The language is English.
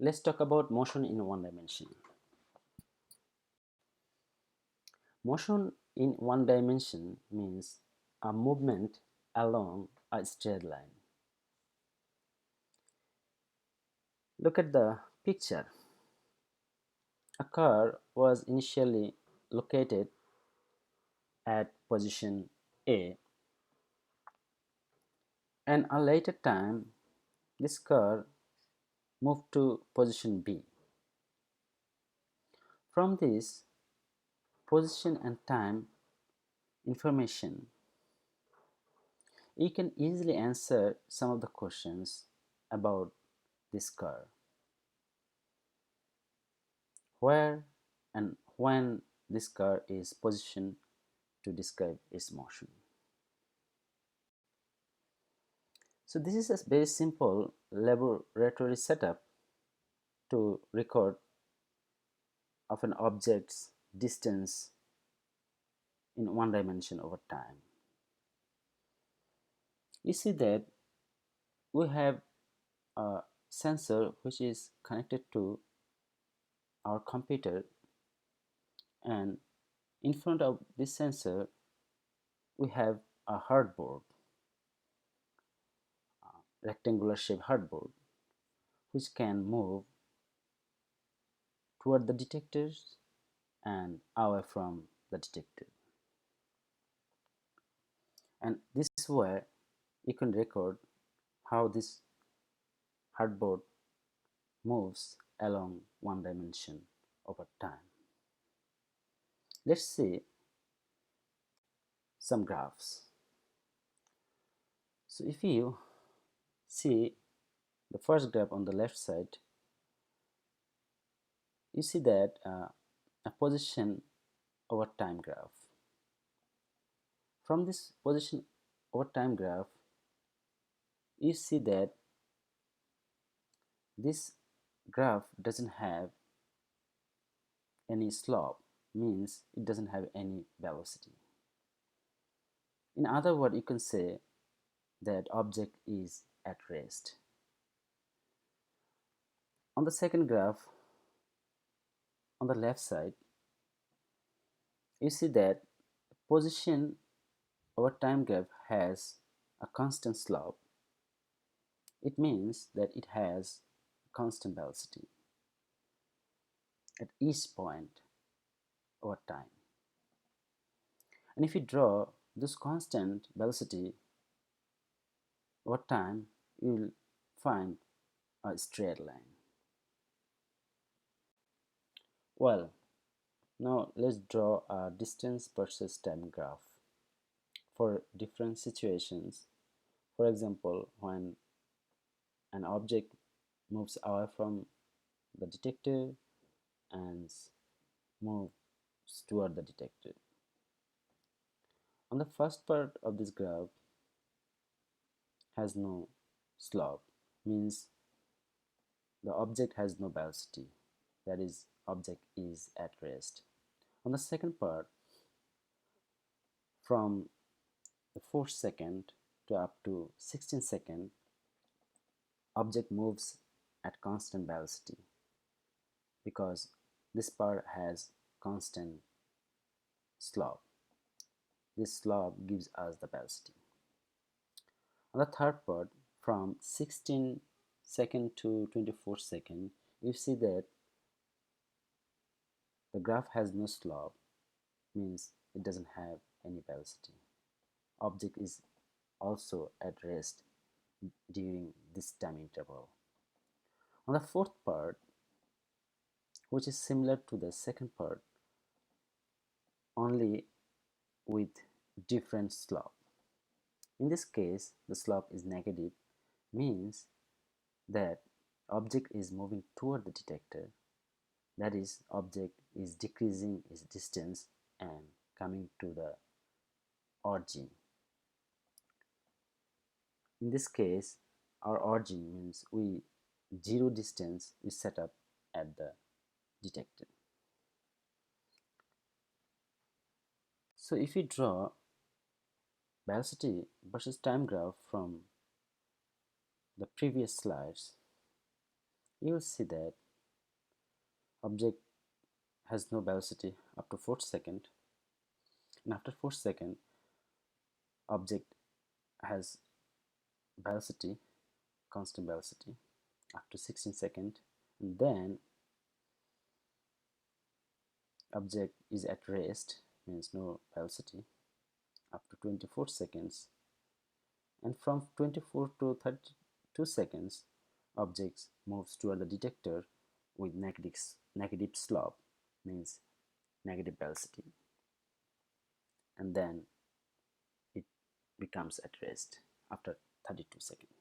Let's talk about motion in one dimension. Motion in one dimension means a movement along a straight line. Look at the picture. A car was initially located at position A, and a later time this car moved to position B. From this position and time information, you can easily answer some of the questions about this car. Where and when this car is positioned to describe its motion. So this is a very simple laboratory setup to record of an object's distance in one dimension over time. You see that we have a sensor which is connected to our computer, and in front of this sensor we have a hardboard, rectangular shaped hardboard, which can move toward the detectors and away from the detector. And this is where you can record how this hardboard moves along one dimension over time. Let's see some graphs. So if you see the first graph on the left side, you see that a position over time graph. From this position over time graph, you see that this graph doesn't have any slope, means it doesn't have any velocity. In other words, you can say that object is at rest. On the second graph, on the left side, you see that position over time graph has a constant slope. It means that it has constant velocity at each point over time. And if you draw this constant velocity over time, you will find a straight line. Well, now let's draw a distance versus time graph for different situations. For example, when an object moves away from the detector and moves toward the detector. On the first part of this graph has no slope, means the object has no velocity, that is, object is at rest. On the second part, from the 4th second to up to 16 second, object moves at constant velocity because this part has constant slope. This slope gives us the velocity. On the third part, from 16 second to 24 second, you see that the graph has no slope, means it doesn't have any velocity. Object is also at rest during this time interval. On the fourth part, which is similar to the second part, only with different slope. In this case, the slope is negative, means that object is moving toward the detector, that is, object is decreasing its distance and coming to the origin. In this case, our origin means we zero distance we set up at the detector. So if we draw velocity versus time graph from the previous slides, you will see that object has no velocity up to 4th second, and after 4th second object has velocity, constant velocity up to 16 second, and then object is at rest, means no velocity up to 24 seconds, and from 24 to 32 seconds object moves toward the detector with negative slope, means negative velocity, and then it becomes at rest after 32 seconds.